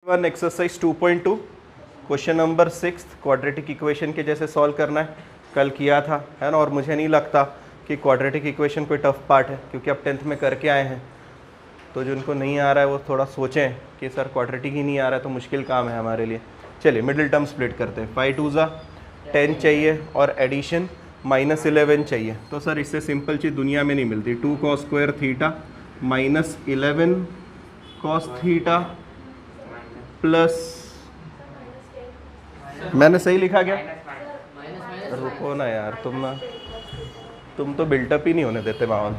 One exercise 2.2 question number 6 quadratic equation के जैसे solve करना है। कल किया था, है ना। और मुझे नहीं लगता कि क्वाड्रेटिक इक्वेशन कोई टफ पार्ट है, क्योंकि आप 10th में करके आए हैं। तो जिनको नहीं आ रहा है वो थोड़ा सोचें कि सर क्वाड्रेटिक ही नहीं आ रहा है तो मुश्किल काम है हमारे लिए। चलिए मिडिल टर्म स्प्लिट करते हैं। 5 2 10 चाहिए और एडिशन -11 चाहिए। तो सर इससे सिंपल चीज़ दुनिया में नहीं मिलती। 2 cos square theta -11 cos theta plus, मैंने सही लिखा क्या? रुको ना यार, तुम तो बिल्टअप ही नहीं होने देते माहौल।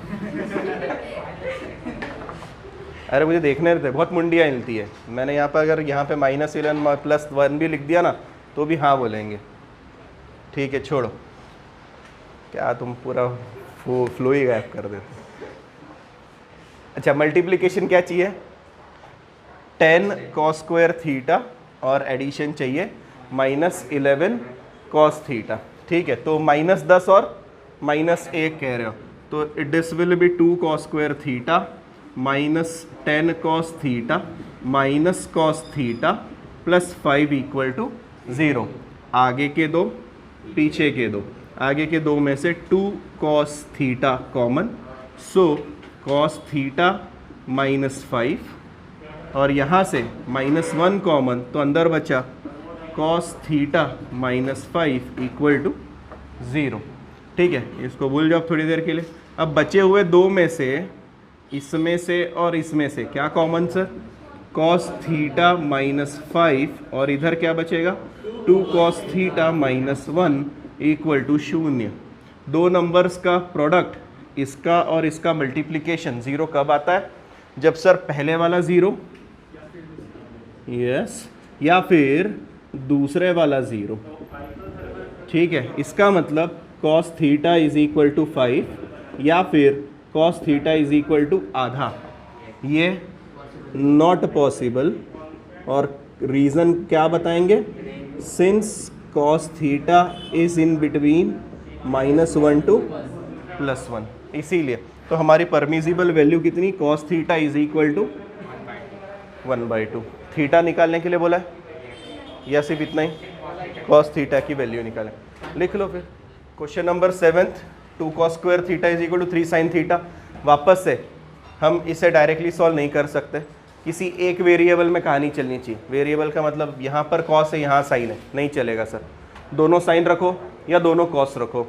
अरे मुझे देखने देते, बहुत मुंडियाँ हिलती है। मैंने यहाँ पर अगर यहाँ पे -11 +1 भी लिख दिया ना तो भी हाँ बोलेंगे। ठीक है छोड़ो, क्या तुम पूरा फ्लो ही गायब कर देते। अच्छा मल्टीप्लिकेशन क्या चाहिए? 10 cos स्क्वायर थीटा और एडिशन चाहिए -11 cos थीटा। ठीक है, तो -10 और -1 कह रहे हो तो this will be 2 cos square theta -10 cos theta cos theta +5 = 0। आगे के दो पीछे के दो, आगे के दो में से 2 cos थीटा कॉमन, सो cos थीटा -5 और यहाँ से -1 कॉमन तो अंदर बचा cos थीटा -5 = 0। ठीक है, इसको भूल जाओ थोड़ी देर के लिए। अब बचे हुए दो में से, इसमें से और इसमें से क्या कॉमन सर? cos थीटा -5 और इधर क्या बचेगा? 2 cos थीटा -1 = 0। दो नंबर्स का प्रोडक्ट, इसका और इसका मल्टीप्लिकेशन 0 कब आता है? जब सर पहले वाला 0 यस या फिर दूसरे वाला 0। ठीक है, इसका मतलब cos थीटा = 5 या फिर cos थीटा = आधा। ये नॉट पॉसिबल। और रीज़न क्या बताएंगे? Since cos theta is in between -1 to +1, इसीलिए। तो हमारी परमिजिबल वैल्यू कितनी? cos theta = 1/2। थीटा निकालने के लिए बोला है या सिर्फ इतना ही? cos थीटा की वैल्यू निकालें। लिख लो फिर। Question number 7 2 cos square theta = 3 sin theta. वापस से हम इसे डायरेक्टली सॉल्व नहीं कर सकते, किसी एक वेरिएबल में कहानी चलनी चाहिए। वेरिएबल का मतलब यहाँ पर cos है यहाँ sin है, नहीं चलेगा सर। दोनों sin रखो या दोनों cos रखो।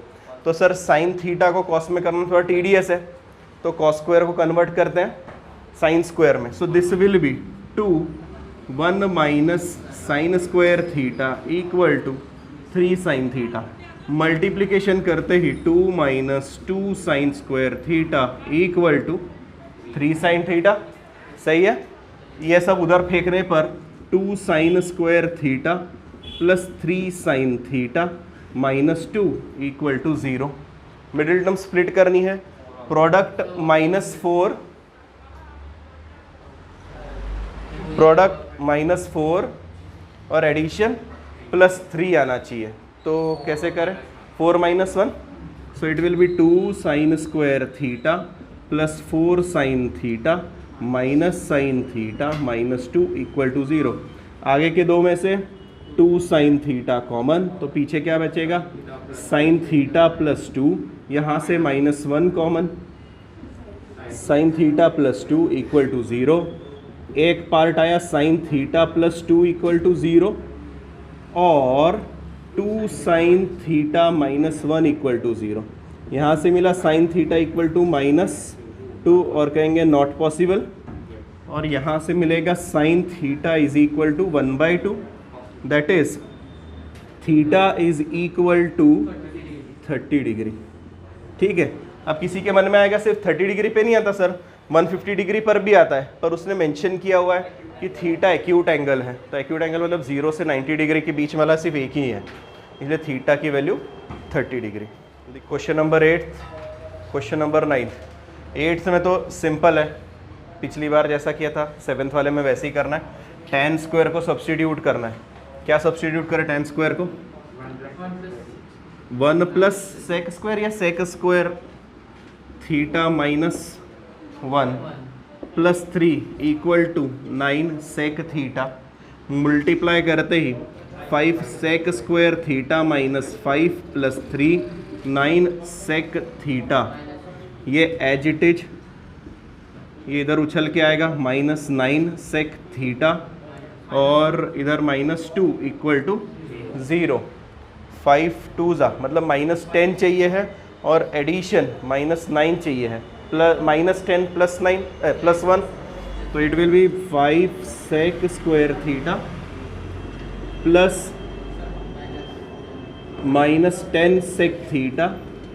तो सर sin थीटा को cos में करना थोड़ा tedious है, तो cos स्क्वायर को कन्वर्ट करते हैं sin स्क्वायर में। So this will be 2 1 - sin square theta = 3 sin theta. Multiplication करते ही 2 - 2 sin square theta = 3 sin theta. सही है। ये सब उधर फेंकने पर 2 sin square theta +3 sin theta -2 = 0। Middle term split करनी है। प्रोडक्ट -4 और एडिशन +3 आना चाहिए। तो कैसे करें? 4 - 1, so it will B 2 sin square theta +4 sin theta sin theta -2 = 0। आगे के दो में से 2 sin थीटा कॉमन, तो पीछे क्या बचेगा? sin थीटा +2, यहाँ से -1 कॉमन, sin थीटा +2 = 0। एक पार्ट आया sin थीटा +2 = 0 और 2 sin थीटा -1 = 0। यहाँ से मिला sin थीटा = -2 और कहेंगे नॉट पॉसिबल। और यहाँ से मिलेगा sin theta = 1/2, that is theta = 30 degree. ठीक है, अब किसी के मन में आएगा सिर्फ 30 डिग्री पे नहीं आता सर, 150 डिग्री पर भी आता है, पर उसने मेंशन किया हुआ है कि थीटा एक्यूट एंगल है। तो एक्यूट एंगल मतलब 0 से 90 डिग्री के बीच वाला सिर्फ एक ही है, इसलिए थीटा की value 30 degree. Question number 8, question number 9। 8th में तो सिंपल है, पिछली बार जैसा किया था 7th वाले में वैसे ही करना है। tan स्क्वायर को सब्सटीट्यूट करना है। क्या सब्सटीट्यूट करें tan स्क्वायर को? 1 + sec स्क्वायर या sec स्क्वायर थीटा -1 +3 = 9 sec थीटा मल्टीप्लाई करते ही 5 sec square theta minus 5 plus 3 9 sec theta, ये एज इट इज ये इधर उछल के आएगा माइनस 9 सेक थीटा, और इधर माइनस 2 इक्वल टू 0। 5 2 मतलब माइनस 10 चाहिए है, और एडिशन माइनस 9 चाहिए है, प्लस माइनस 10 प्लस 9 प्लस 1, तो it will be 5 sec square theta plus minus 10 sec theta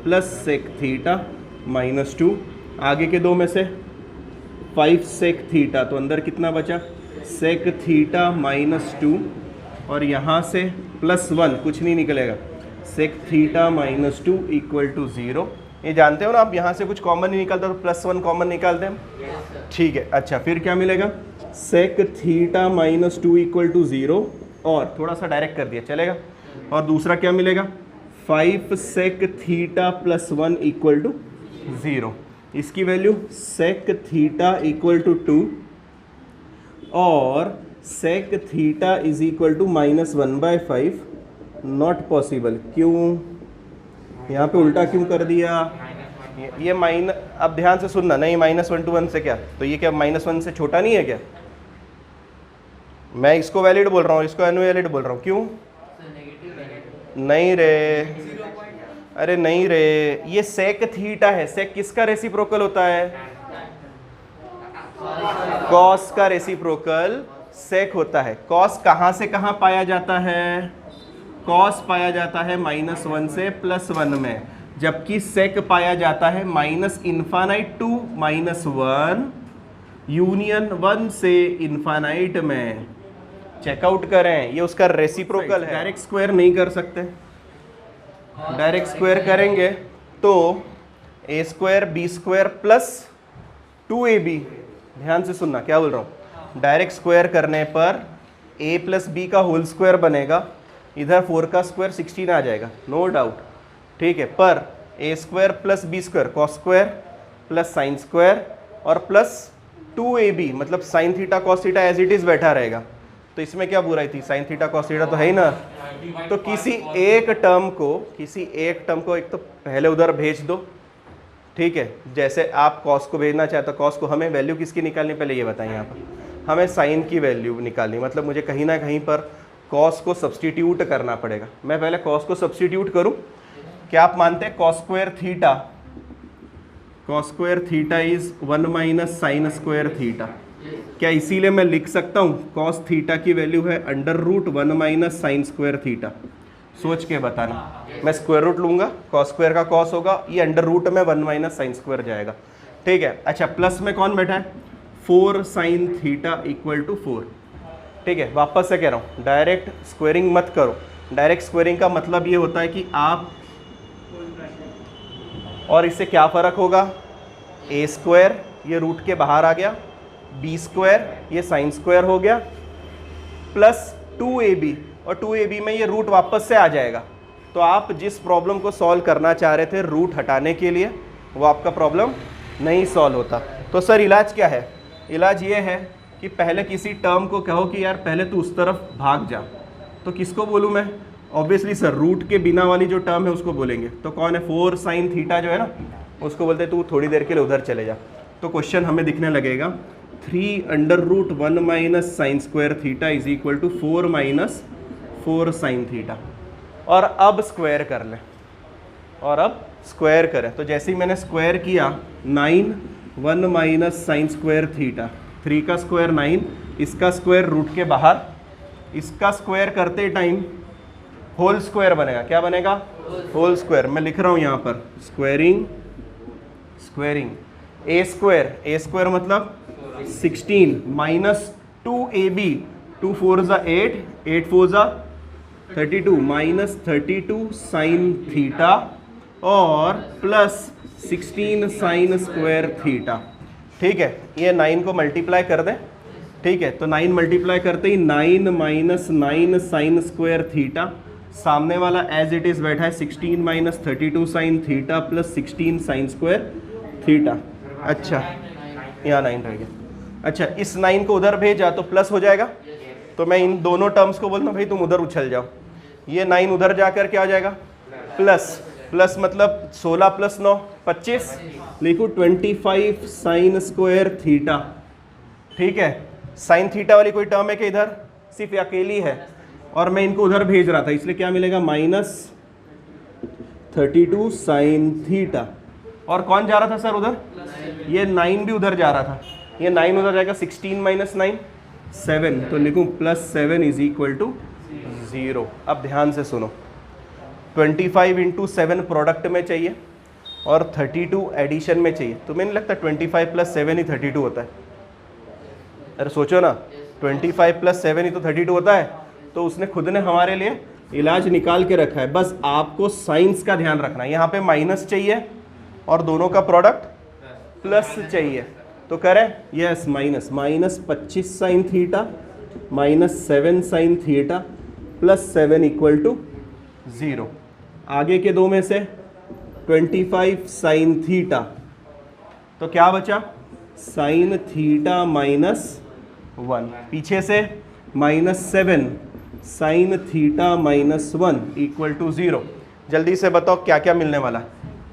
plus sec theta minus 2। आगे के दो में से 5 सेक थीटा, तो अंदर कितना बचा, सेक थीटा माइनस 2, और यहाँ से प्लस 1 कुछ नहीं निकलेगा, sec theta minus 2 equal to 0। ये जानते हो ना आप, यहाँ से कुछ कॉमन नहीं निकलता तो प्लस 1 कॉमन निकालते हैं, ठीक है। अच्छा फिर क्या मिलेगा, sec theta minus 2 equal to 0, और थोड़ा सा डायरेक्ट कर दिया चलेगा, और दूसरा क्या मिलेगा, 5 sec theta plus 1 equal to 0। इसकी value sec theta equal to 2 और sec theta is equal to minus 1/5, not possible. क्यों, यहाँ पे उल्टा क्यों कर दिया, ये माइनस, अब ध्यान से सुनना, नहीं माइनस 1 to 1 से क्या, तो ये क्या माइनस 1 से छोटा नहीं है क्या, मैं इसको वैलिड बोल रहा हूँ, इसको अनवैलिड बोल रहा हूँ, क्यों, नहीं रे, अरे नहीं रे, ये सेक थीटा है, सेक किसका रेसिप्रोकल होता है, कॉस का रेसिप्रोकल सेक होता है। कॉस कहाँ से कहाँ पाया जाता है, कॉस पाया जाता है -1 से +1 में, जबकि सेक पाया जाता है -इन्फानाइट टू -1 यूनियन 1 से इन्फानाइट में। चेकआउट करें, ये उसका रेसिप्रोकल है। डायरेक्ट स्क्वायर नहीं कर सकते, डायरेक्ट स्क्वायर करेंगे तो a² b² प्लस 2ab, ध्यान से सुनना क्या बोल रहा हूँ, डायरेक्ट स्क्वायर करने पर a प्लस बी का होल स्क्वायर बनेगा, इधर 4 का स्क्वायर 16 आ जाएगा, नो डाउट, ठीक है। पर a² plus b² cos square plus sine square और प्लस 2ab मतलब sine theta cos theta as it is बैठा रहेगा, तो इसमें क्या बुराई थी, साइन थीटा कॉस थीटा तो है ही ना। तो किसी एक टर्म को एक तो पहले उधर भेज दो, ठीक है, जैसे आप कॉस को भेजना चाहते हो, कॉस को हमें वैल्यू किसकी निकालनी, पहले ये बताएं, यहाँ पर हमें साइन की वैल्यू निकालनी, मतलब मुझे कहीं ना कहीं पर कॉस को सब्सटीट्यूट करना पड़ेगा। मैं पहले कॉस को सब्सटीट्यूट करूं, क्या आप मानते हैं cos square theta is 1 minus sine square theta, क्या इसीलिए मैं लिख सकता हूं कॉस थीटा की वैल्यू है √1 माइनस साइन स्क्वायर थीटा। सोच के बताना, मैं स्क्वायर रूट लूंगा, कॉस स्क्वायर का कॉस होगा, ये अंडर रूट में 1 माइनस साइन स्क्वायर जाएगा, ठीक है। अच्छा प्लस में कौन बैठा है, 4 साइन थीटा इक्वल टू 4, ठीक है। वापस से कह रहा हूँ, डायरेक्ट स्क्वायरिंग मत करो, डायरेक्ट स्क्वायरिंग का मतलब ये होता है कि आप, और इससे क्या फ़र्क होगा, a² ये रूट के बाहर आ गया, b² ये साइन स्क्वायर हो गया, प्लस 2ab, और 2ab में ये रूट वापस से आ जाएगा। तो आप जिस प्रॉब्लम को सॉल्व करना चाह रहे थे रूट हटाने के लिए, वो आपका प्रॉब्लम नहीं सॉल्व होता। तो सर इलाज क्या है, इलाज ये है कि पहले किसी टर्म को कहो कि यार पहले तू उस तरफ भाग जा, तो किसको बोलूँ मैं, ऑब्वियसली सर रूट के बिना वाली जो टर्म है उसको बोलेंगे। तो कौन है, 4 साइन थीटा जो है ना, उसको बोलते तू थोड़ी देर के लिए उधर चले जा। तो क्वेश्चन हमें दिखने लगेगा 3√1 minus sine square theta is equal to 4 minus 4 sine theta. और अब स्क्वायर कर लें, और अब स्क्वायर करें, तो जैसे ही मैंने स्क्वायर किया 9 1 माइनस साइन स्क्वायर थीटा, 3 का स्क्वायर 9, इसका स्क्वायर रूट के बाहर, इसका स्क्वायर करते टाइम होल स्क्वायर बनेगा, क्या बनेगा, होल स्क्वायर। मैं लिख रहा हूँ यहाँ पर स्क्वायरिंग a² मतलब 16 minus 2ab, 2 4 8, 8 4 32 minus 32 sign theta और प्लस 16 साइन स्क्वायर थीटा, ठीक है। ये 9 को मल्टीप्लाई कर दें, ठीक है, तो 9 मल्टीप्लाई करते ही 9 माइनस 9 साइन स्क्वायर थीटा, सामने वाला एज इट इज बैठा है 16 minus 32 sine theta plus 16 sign square theta. अच्छा यहाँ 9 रह गया, अच्छा इस 9 को उधर भेजा तो प्लस हो जाएगा, तो मैं इन दोनों टर्म्स को बोलता हूँ भाई तुम उधर उछल जाओ, ये 9 उधर जाकर क्या हो जाएगा प्लस, प्लस मतलब 16 प्लस 9 25, लिखो 25 साइन स्क्वायर थीटा। ठीक है, साइन थीटा वाली कोई टर्म है कि इधर सिर्फ अकेली है, और मैं इनको उधर भेज रहा था, इसलिए क्या मिलेगा -32 साइन थीटा। और कौन जा रहा था सर उधर, ये 9 भी उधर जा रहा था, ये 9 उधर जाएगा, 16 - 9 7, तो लिखूं +7 = 0। अब ध्यान से सुनो, 25 × 7 प्रोडक्ट में चाहिए और 32 एडिशन में चाहिए। तुम्हें नहीं लगता 25 + 7 ही 32 होता है? अरे सोचो ना, 25 + 7 ही तो 32 होता है। तो उसने खुद ने हमारे लिए इलाज निकाल के रखा है, बस आपको साइंस का ध्यान रखना है। यहाँ पे माइनस चाहिए और दोनों का प्रोडक्ट प्लस चाहिए, तो करें yes, -25 sine theta -7 sine theta +7 = 0। आगे के दो में से 25 साइन थीटा, तो क्या बचा साइन थीटा -1, पीछे से -7 साइन थीटा -1 = 0। जल्दी से बताओ क्या क्या मिलने वाला है।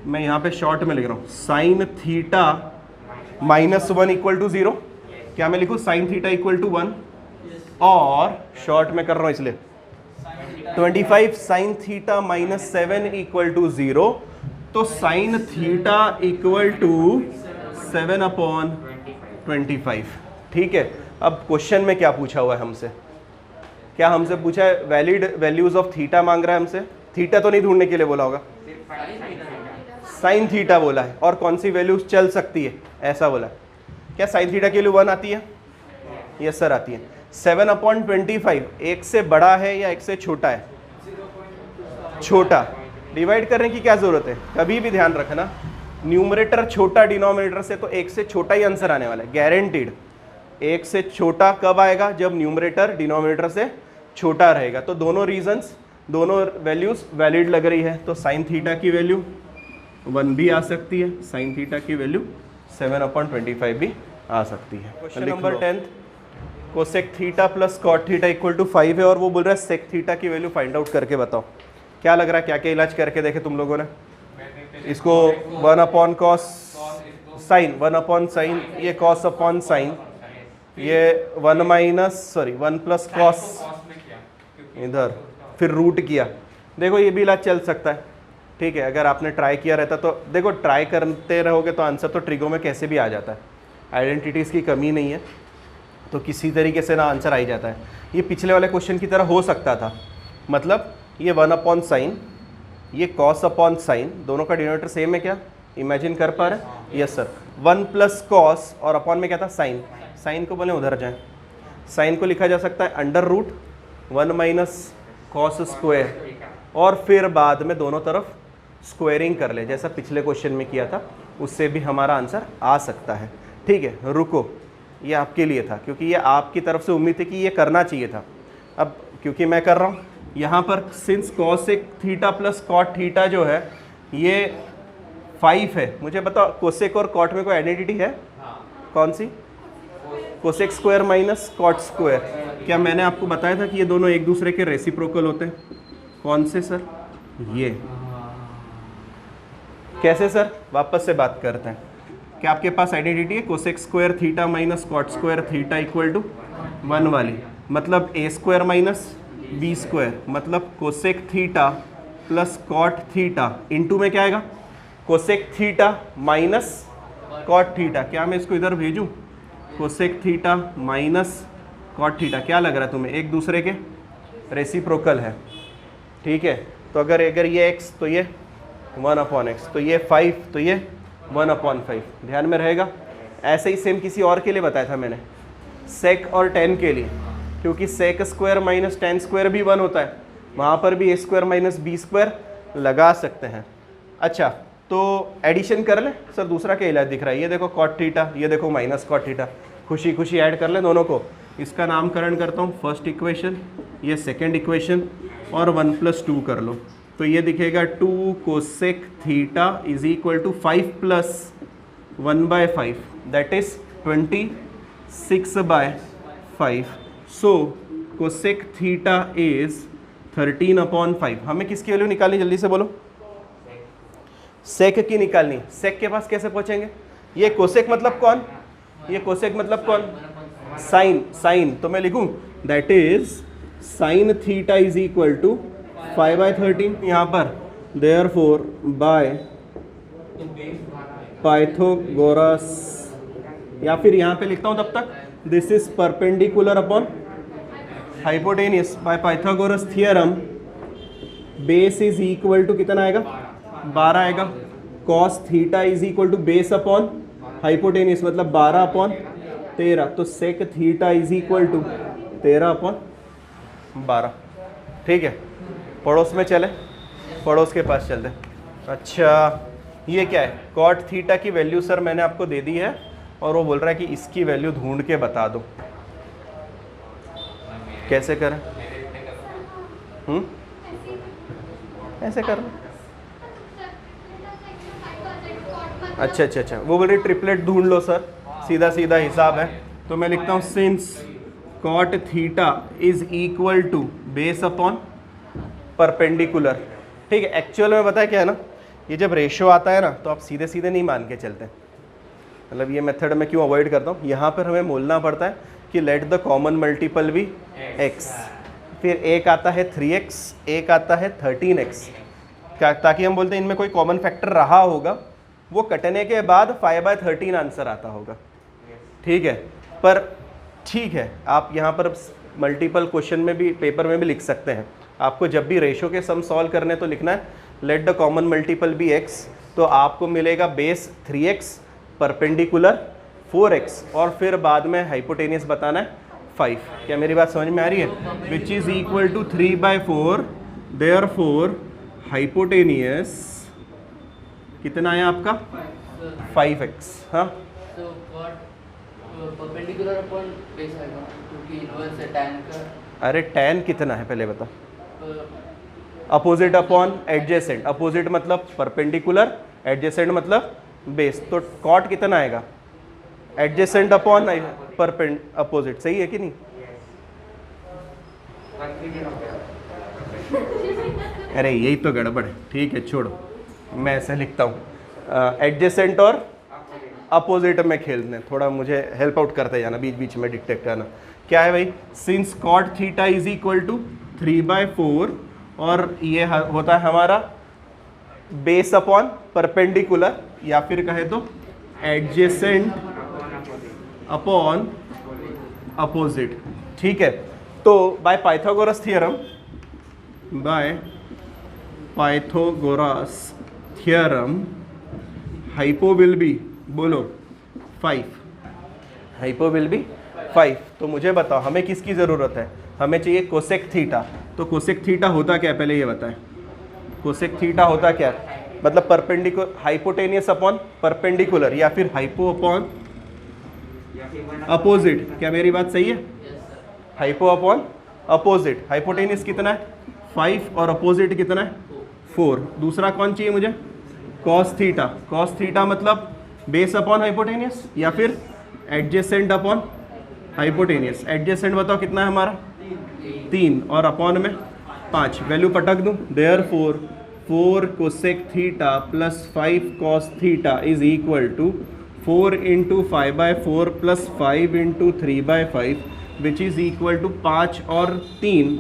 मैं यहाँ पे शॉर्ट में लिख रहा हूँ, साइन थीटा -1 = 0। क्या मैं लिखूँ, साइन थीटा = 1, और शॉर्ट में कर रहा हूँ इसलिए 25 साइन थीटा -7 = 0, तो साइन थीटा = 7/25। ठीक है, अब क्वेश्चन में क्या पूछा हुआ है हमसे, क्या हमसे पूछा है वैलिड वैल्यूज ऑफ थीटा मांग रहा है हमसे। थीटा तो नहीं ढूंढने के लिए बोला होगा, साइन थीटा बोला है, और कौन सी वैल्यूज चल सकती है ऐसा बोला है। क्या साइन थीटा के लिए 1 आती है? यस सर आती है। 7/25 एक से बड़ा है या एक से छोटा है? छोटा। डिवाइड करने की क्या जरूरत है, कभी भी ध्यान रखना, न्यूमरेटर छोटा डिनोमिनेटर से, तो एक से छोटा ही आंसर आने वाला है, गारंटीड। एक से छोटा कब आएगा, जब न्यूमरेटर डिनोमिनेटर से छोटा रहेगा। तो दोनों रीजंस, दोनों वैल्यूज वैलिड लग रही है। तो साइन थीटा की वैल्यू 1 भी आ सकती है, साइन थीटा की वैल्यू 7/25 भी आ सकती है। Question number 10, cosec theta plus cot theta = 5 है, और वो बोल रहा है सेक थीटा की वैल्यू फाइंड आउट करके बताओ। क्या लग रहा है, क्या क्या इलाज करके देखे तुम लोगों ने? इसको 1/cos साइन, 1/sin, ये cos/sin, ये 1 + cos इधर, फिर रूट किया। देखो ये भी इलाज चल सकता है, ठीक है, अगर आपने ट्राई किया रहता तो। देखो ट्राई करते रहोगे तो आंसर तो ट्रिगो में कैसे भी आ जाता है, आइडेंटिटीज़ की कमी नहीं है, तो किसी तरीके से ना आंसर आ ही जाता है। ये पिछले वाले क्वेश्चन की तरह हो सकता था, मतलब ये 1/sin, ये cos/sin, दोनों का डिनोमिनेटर सेम है क्या, इमेजिन कर पा रहे? Yes sir. 1 + cos और अपॉन में क्या था साइन, साइन को बोले उधर जाएं, साइन को लिखा जा सकता है √1 - cos², और फिर बाद में दोनों तरफ स्क्वेयरिंग कर ले, जैसा पिछले क्वेश्चन में किया था, उससे भी हमारा आंसर आ सकता है। ठीक है, रुको, ये आपके लिए था, क्योंकि ये आपकी तरफ से उम्मीद थी कि ये करना चाहिए था। अब क्योंकि मैं कर रहा हूँ यहाँ पर, since cosec theta plus cot theta जो है ये 5 है, मुझे बताओ कोसेक और कॉट में कोई आइडेंटिटी है? कौन सी? Cosec square minus cot square. क्या मैंने आपको बताया था कि ये दोनों एक दूसरे के रेसिप्रोकल होते हैं? कौन से सर? ये कैसे सर? वापस से बात करते हैं। क्या आपके पास आइडेंटिटी है cosec square theta minus cot square theta = 1 वाली, मतलब a² माइनस b², मतलब cosec theta plus cot theta into में क्या आएगा, cosec theta minus cot theta. क्या मैं इसको इधर भेजूं, cosec theta minus cot theta? क्या लग रहा है तुम्हें, एक दूसरे के रेसिप्रोकल है, ठीक है। तो अगर ये x तो ये 1/x, तो ये 5 तो ये 1/5, ध्यान में रहेगा। ऐसे ही सेम किसी और के लिए बताया था मैंने, सेक और tan के लिए, क्योंकि sec² माइनस tan² भी 1 होता है, वहाँ पर भी a² माइनस b² लगा सकते हैं। अच्छा, तो एडिशन कर ले सर, दूसरा क्या इलाज दिख रहा है, ये देखो cot थीटा, ये देखो माइनस cot थीटा, खुशी खुशी ऐड कर ले दोनों को। इसका नामकरण करता हूँ फर्स्ट इक्वेशन, ये सेकेंड इक्वेशन, और 1 + 2 कर लो, तो ये दिखेगा 2 cosec theta = 5 + 1/5, that is 26/5। So cosec theta is 13/5। हमें किसकी वैल्यू निकालनी, जल्दी से बोलो। सेक की निकालनी। सेक के पास कैसे पहुंचेंगे? ये कोसेक मतलब कौन? ये कोसेक मतलब कौन? साइन। साइन तो मैं लिखूं that is sine theta is equal to 5/13 यहाँ पर, देयरफॉर बाय पाइथागोरस, या फिर यहाँ पे लिखता हूँ तब तक, this is perpendicular upon hypotenuse by Pythagoras theorem, base is equal to कितना आएगा? 12 आएगा। Cos theta is equal to base upon hypotenuse मतलब 12/13, तो sec theta is equal to 13/12। ठीक है, पड़ोस में चले, पड़ोस के पास चलते। अच्छा ये क्या है? कॉट थीटा की वैल्यू सर मैंने आपको दे दी है, और वो बोल रहा है कि इसकी वैल्यू ढूंढ के बता दो। कैसे करें? ऐसे कर। अच्छा अच्छा अच्छा, वो बोल रही ट्रिपलेट ढूंढ लो सर, सीधा सीधा हिसाब है। तो मैं लिखता हूँ since cot theta is equal to base upon perpendicular. ठीक है, एक्चुअल में बताया क्या है ना, ये जब रेशो आता है ना तो आप सीधे सीधे नहीं मान के चलते। मतलब ये मेथड में क्यों अवॉइड करता हूँ, यहाँ पर हमें बोलना पड़ता है कि let the common multiple be x, फिर एक आता है 3x, एक आता है 13x, ताकि हम बोलते हैं इनमें कोई कॉमन फैक्टर रहा होगा, वो कटने के बाद 5/13 आंसर आता होगा। ठीक है, पर ठीक है, आप यहाँ पर मल्टीपल क्वेश्चन में भी, पेपर में भी लिख सकते हैं। आपको जब भी रेशो के सम सॉल्व करने तो लिखना है let the common multiple be x, तो आपको मिलेगा बेस 3x, परपेंडिकुलर 4x, और फिर बाद में हाइपोटेनियस बताना है 5। क्या मेरी बात समझ में आ रही है? Which is equal to 3/4, therefore hypotenuse कितना है आपका? 5x। हाँ, परपेंडिकुलर अपॉन बेस आएगा क्योंकि इनवर्स है tan का। अरे tan कितना है पहले बता। अपोजिट अपॉन एडजेसेंट, अपोजिट मतलब परपेंडिकुलर, एडजेसेंट मतलब बेस, तो कॉट कितना आएगा? एडजेसेंट अपॉन अपोजिट, सही है कि नहीं? अरे यही तो गड़बड़ है। ठीक है छोड़ो, मैं ऐसे लिखता हूँ एडजेसेंट और अपोजिट में खेलने, थोड़ा मुझे हेल्प आउट करते जाना, बीच बीच में डिटेक्ट करना। क्या है भाई? Since cot theta is equal to 3/4, और ये होता है हमारा बेस अपॉन परपेंडिकुलर, या फिर कहे तो एडजेसेंट अपॉन अपोजिट। ठीक है, तो bye Pythagoras theorem, bye Pythagoras theorem hypo will be, बोलो 5, हाइपो विल बी 5। तो मुझे बताओ हमें किसकी ज़रूरत है? हमें चाहिए कोसेक थीटा। तो कोसेक थीटा होता क्या है पहले ये बताएं। कोसेक थीटा होता क्या है? मतलब परपेंडिकुलर, हाइपोटेनियस अपॉन परपेंडिकुलर, या फिर हाइपो अपॉन अपोजिट। क्या मेरी बात सही है? Hypo upon opposite. हाइपोटेनियस कितना है? 5, और अपोजिट कितना है? 4। दूसरा कौन चाहिए मुझे? Cos theta. कॉस थीटा मतलब बेस अपॉन हाइपोटेनियस, या फिर एडजेसेंट अपॉन हाइपोटेनियस। एडजेसेंट बताओ कितना है हमारा? 3, और अपॉन में 5। वैल्यू पटक दूं, therefore 4 cosec theta plus 5 cos theta is equal to 4 into 5/4 plus 5 into 3/5, which is equal to 5 और 3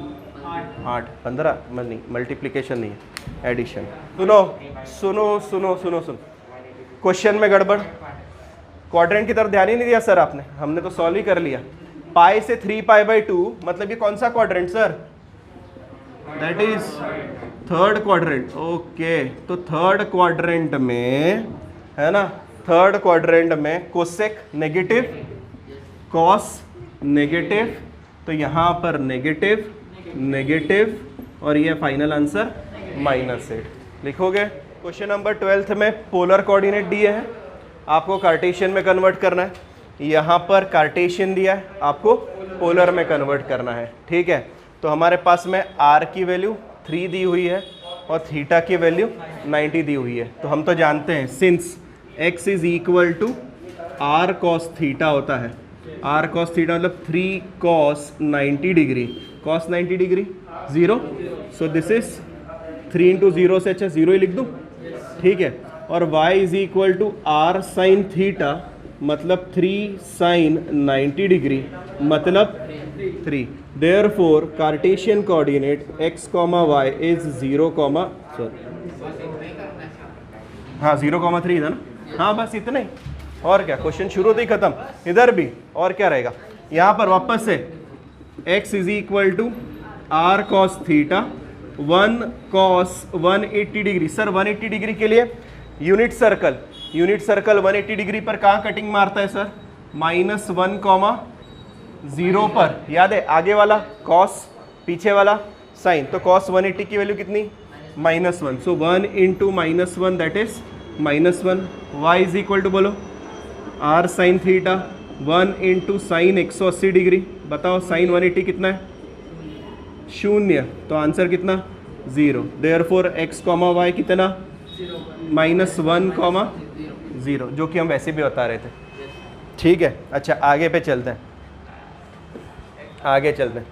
8, 15। नहीं, मल्टीप्लीकेशन नहीं है, एडिशन। सुनो सुनो सुनो सुनो सुनो, क्वेश्चन में गड़बड़, क्वाड्रेंट की तरफ ध्यान ही नहीं दिया सर आपने, हमने तो सॉल्व ही कर लिया। पाई से 3π/2 मतलब ये कौन सा quadrant sir? That is third quadrant. Okay, तो थर्ड क्वाड्रेंट में है ना, थर्ड क्वाड्रेंट में कोसेक नेगेटिव, कॉस नेगेटिव, तो यहाँ पर नेगेटिव नेगेटिव, और ये फाइनल आंसर -8 लिखोगे। क्वेश्चन नंबर 12 में पोलर कोऑर्डिनेट दिए हैं, आपको कार्टेशियन में कन्वर्ट करना है। यहाँ पर कार्टेशियन दिया है, आपको पोलर में कन्वर्ट करना है। ठीक है, तो हमारे पास में r की वैल्यू 3 दी हुई है और थीटा की वैल्यू 90 दी हुई है। तो हम तो जानते हैं since x is equal to r cos theta होता है। r cos थीटा मतलब 3 cos 90 degree, cos 90 degree 0, so this is 3 into 0 से अच्छा 0 ही लिख दूँ, ठीक है। और y is equal to R sine theta, मतलब 3 साइन 90 डिग्री मतलब 3। Therefore Cartesian coordinate x, y is 0, हाँ 0,3 था ना, हाँ बस इतना ही, और क्या, क्वेश्चन शुरू ही खत्म। इधर भी और क्या रहेगा, यहाँ पर वापस से x is equal to R cos theta 1 cos 180 degree. Sir 180 degree के लिए यूनिट सर्कल 180 डिग्री पर कहाँ कटिंग मारता है सर, -1,0 पर, याद है, आगे वाला कॉस पीछे वाला साइन, तो कॉस 180 की वैल्यू कितनी, -1, so 1 into -1 that is -1। y is equal to बोलो R sine theta 1 into sine 180 degree, बताओ साइन 180 कितना है, 0, तो आंसर कितना 0। देयरफॉर x, y कितना -1,0, जो कि हम वैसे भी बता रहे थे, ठीक है। अच्छा आगे पे चलते हैं,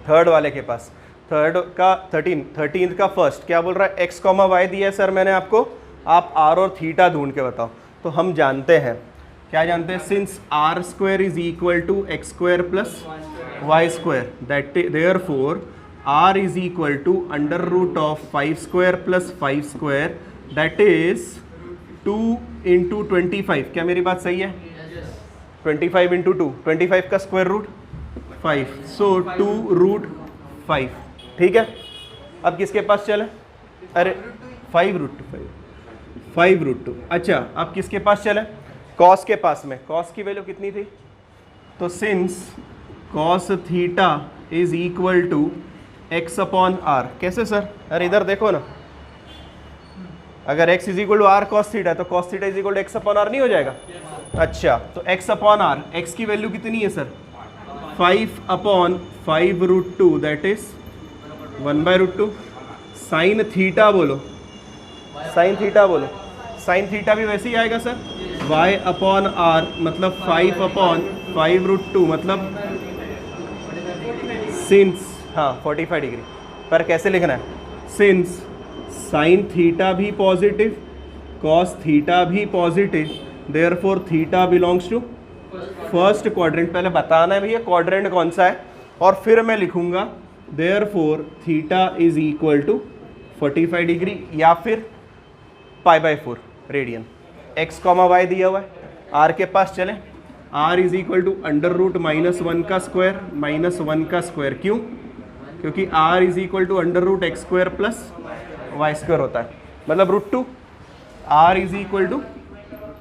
थर्ड वाले के पास, थर्ड का 13th का फर्स्ट क्या बोल रहा है, x, y दिया है सर मैंने आपको, आप r और थीटा ढूंढ के बताओ। तो हम जानते हैं, क्या जानते हैं, since r square is equal to x square plus y square, that therefore r is equal to under root of 5 square plus 5 square, that is 2 into 25। क्या मेरी बात सही है, 25 इंटू 2, 25 का स्क्वायर रूट 5, सो 2√5, ठीक है। अब किसके पास चले, अरे 5√2। अच्छा अब किसके पास चले, कॉस के पास में, कॉस की वैल्यू कितनी थी, तो since cos theta is equal to x upon R, कैसे सर, अरे इधर देखो ना, अगर x is equal to R cos theta तो cos theta is equal to X upon R नहीं हो जाएगा, अच्छा तो x अपॉन आर, x की वैल्यू कितनी है sir, 5/5√2 that is 1/√2। Sine theta बोलो, साइन थीटा भी वैसे ही आएगा सर, y अपॉन आर मतलब 5/5√2 मतलब सिंस, हाँ 45 डिग्री, पर कैसे लिखना है, सिंस साइन थीटा भी पॉजिटिव कॉस थीटा भी positive, therefore theta belongs to first quadrant. पहले बताना है भैया क्वाड्रेंट कौन सा है, और फिर मैं लिखूंगा therefore theta is equal to 45 degree या फिर π/4 रेडियन। x, y दिया हुआ है, r के पास चले, r is equal to under root -1 का स्क्वायर -1 का स्क्वायर, क्यों, क्योंकि r is equal to under root x square plus y square होता है, मतलब √2, r is equal to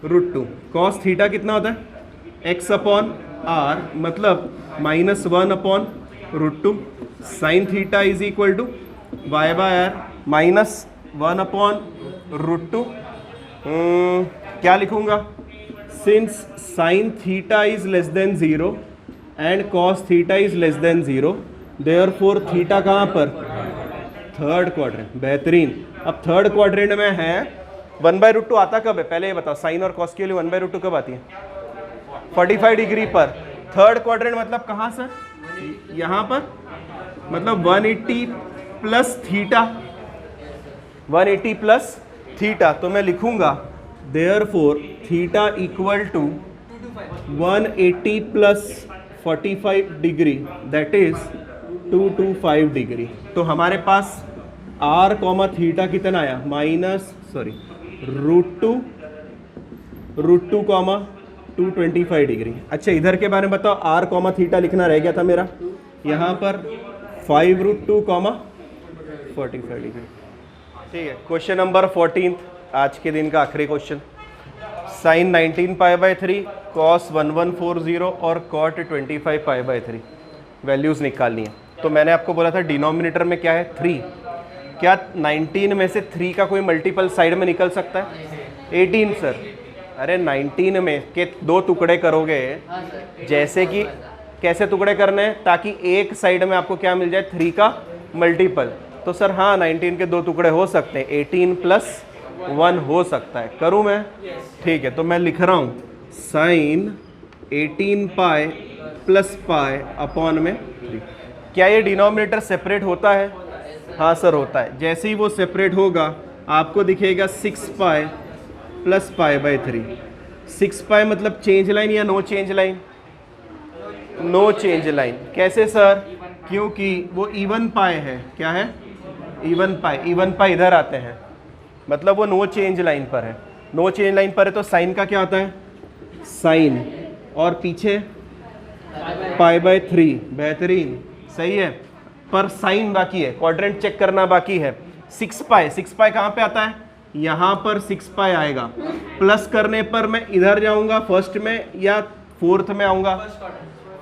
√2। Cos theta कितना होता है, x अपॉन r मतलब -1/√2। Sine theta is equal to y/r -1/√2। क्या लिखूंगा, since sine theta is less than 0 and cos theta is less than 0, therefore theta कहाँ पर, थर्ड क्वाड्रेंट, बेहतरीन। अब थर्ड क्वाड्रेंट में है 1/√2 आता कब है, पहले ये बताओ, साइन और कॉस के लिए 1/√2 कब आती है, 45 डिग्री पर। थर्ड क्वाड्रेंट मतलब कहाँ सर, यहाँ पर, मतलब 180 प्लस थीटा, 180 प्लस थीटा, तो मैं लिखूंगा therefore theta equal to 180 plus 45 degree that is 225 degree. तो हमारे पास r, थीटा कितना आया, √2, 225 डिग्री। अच्छा इधर के बारे में बताओ, r, थीटा लिखना रह गया था मेरा, यहाँ पर 5√2, 45 डिग्री, ठीक है। क्वेश्चन नंबर 14, आज के दिन का आखिरी क्वेश्चन, साइन 19π/3 कॉस 1140 और कॉट 25π/3 वैल्यूज़ निकालनी है। तो मैंने आपको बोला था डिनोमिनेटर में क्या है, 3, क्या 19 में से 3 का कोई मल्टीपल साइड में निकल सकता है, 18 सर, अरे 19 में के 2 टुकड़े करोगे, जैसे कि कैसे टुकड़े करने हैं, ताकि एक साइड में आपको क्या मिल जाए, 3 का मल्टीपल। तो सर हाँ 19 के 2 टुकड़े हो सकते हैं, 18 + 1 हो सकता है, करूँ मैं, ठीक है। तो मैं लिख रहा हूँ साइन 18π + π अपॉन में 3, क्या ये डिनोमिनेटर सेपरेट होता है? हाँ सर होता है। जैसे ही वो सेपरेट होगा आपको दिखेगा 6 पाई प्लस पाई बाई 3। 6 पाई मतलब चेंज लाइन या no change line? No change line. कैसे सर? क्योंकि वो इवन पाई है। क्या है? इवन पाई। इवन पाई इधर आते हैं, मतलब वो नो चेंज लाइन पर है। नो चेंज लाइन पर है तो साइन का क्या आता है? साइन। और पीछे पाई बाय 3। बेहतरीन, सही है। पर साइन बाकी है, क्वाड्रेंट चेक करना बाकी है। 6 पाई, 6 पाई कहाँ पे आता है? यहाँ पर 6 पाई आएगा। प्लस करने पर मैं इधर जाऊंगा फर्स्ट में या फोर्थ में आऊंगा?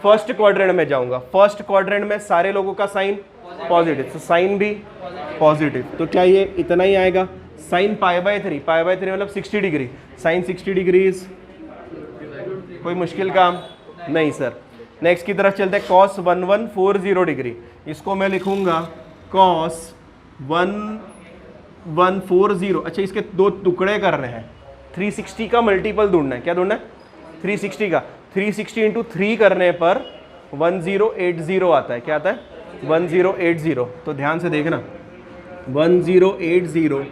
फर्स्ट क्वाड्रेंट में जाऊंगा। फर्स्ट क्वाड्रेंट में सारे लोगों का साइन पॉजिटिव, तो साइन भी पॉजिटिव। तो क्या ये इतना ही आएगा? Sine pi by 3, pi by 3 मतलब 60 डिग्री। साइन 60 डिग्रीज, कोई मुश्किल काम नहीं सर। नेक्स्ट की तरफ चलते हैं। कॉस 1140 डिग्री, इसको मैं लिखूंगा कॉस 1140। अच्छा, इसके दो टुकड़े करने हैं। 360 का मल्टीपल ढूंढना है। क्या ढूंढना है? 360 का। 360 इंटू 3 करने पर 1080 आता है। क्या आता है? 1080। तो ध्यान से देखना, 1080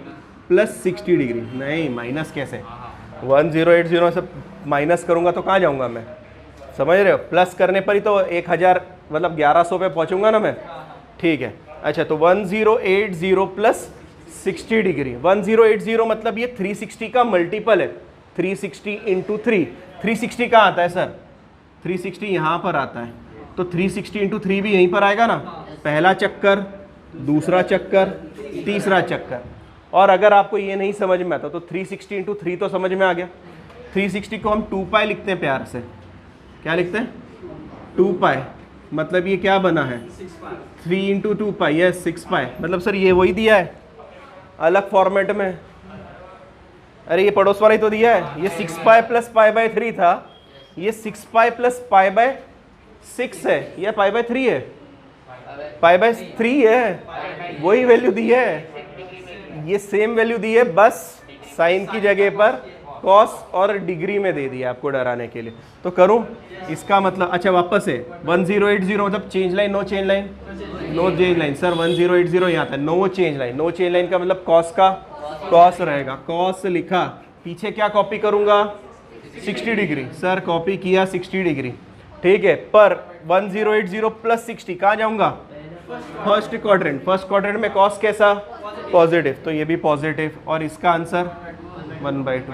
प्लस 60 डिग्री। नहीं, माइनस कैसे? 1080 से माइनस करूंगा तो कहाँ जाऊंगा मैं? समझ रहे हो? प्लस करने पर ही तो 1000 मतलब 1100 पे पहुंचूंगा ना मैं। ठीक है। अच्छा, तो 1080 प्लस 60 डिग्री। 1080 मतलब ये 360 का मल्टीपल है। 360 इंटू 3। 360 कहाँ आता है सर? 360 यहाँ पर आता है। तो 360 इंटू 3 भी यहीं पर आएगा ना। पहला चक्कर, दूसरा चक्कर, तीसरा चक्कर। और अगर आपको ये नहीं समझ में आता तो 360 इंटू 3 तो समझ में आ गया। 360 को हम 2 पाई लिखते हैं प्यार से। क्या लिखते हैं? 2 पाई। मतलब ये क्या बना है? 3 इंटू 2 पाई। Yes, 6 pi. मतलब सर ये वही दिया है अलग फॉर्मेट में। अरे ये पड़ोस वाला ही तो दिया है। ये 6 पाई प्लस पाई बाय 3 था, ये 6 पाई प्लस पाई बाय 6 है। यह पाई बाय 3 है, पाई बाय 3 है। वही वैल्यू दी है, ये सेम वैल्यू दी है, बस साइन की जगह पर कॉस और डिग्री में दे दिया आपको डराने के लिए। तो करूं इसका मतलब? अच्छा वापस से 1080 मतलब change line, no change line? No change line sir. 1080 यहाँ था, no change line. No change line का मतलब कॉस का कॉस रहेगा। कॉस लिखा, पीछे क्या कॉपी करूंगा? 60 डिग्री। सर कॉपी किया 60 डिग्री, ठीक है। पर 1080 प्लस 60 कहाँ जाऊंगा? First quadrant. फर्स्ट क्वाड्रेंट में कॉस कैसा? पॉजिटिव, तो ये भी पॉजिटिव। और इसका आंसर 1/2।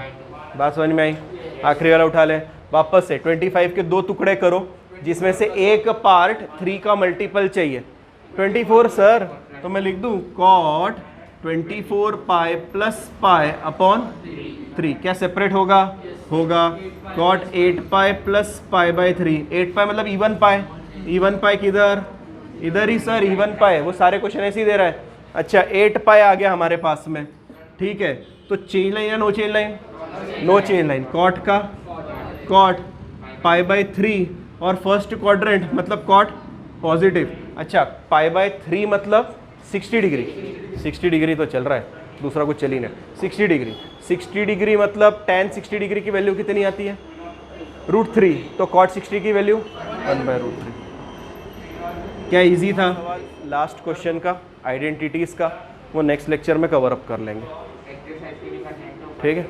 बात समझ में आई? आखिरी वाला उठा ले वापस से। 25 के 2 टुकड़े करो, जिसमें से एक पार्ट 3 का मल्टीपल चाहिए। 24 सर, तो मैं लिख दूं cot 24 pi plus pi upon 3। क्या सेपरेट होगा? होगा। Cot 8 pi plus pi by 3। 8 pi मतलब इवन पाई। इवन पाई किधर? इधर ही सर, इवन पाई। वो सारे क्वेश्चन ऐसे ही दे रहा है। अच्छा, 8 पाई आ गया हमारे पास में, ठीक है। तो चेंज लाइन या no change line? No change line. Cot का कॉट पाई बाय 3 और फर्स्ट क्वाड्रेंट मतलब कॉट पॉजिटिव। अच्छा, पाई बाय 3 मतलब 60 डिग्री। 60 डिग्री तो चल रहा है, दूसरा कुछ चल ही नहीं। 60 डिग्री। 60 डिग्री मतलब tan 60 डिग्री की वैल्यू कितनी आती है? √3। तो कॉट 60 की वैल्यू 1/√3। क्या इजी था? लास्ट क्वेश्चन का आइडेंटिटीज का वो नेक्स्ट लेक्चर में कवर अप कर लेंगे, ठीक है।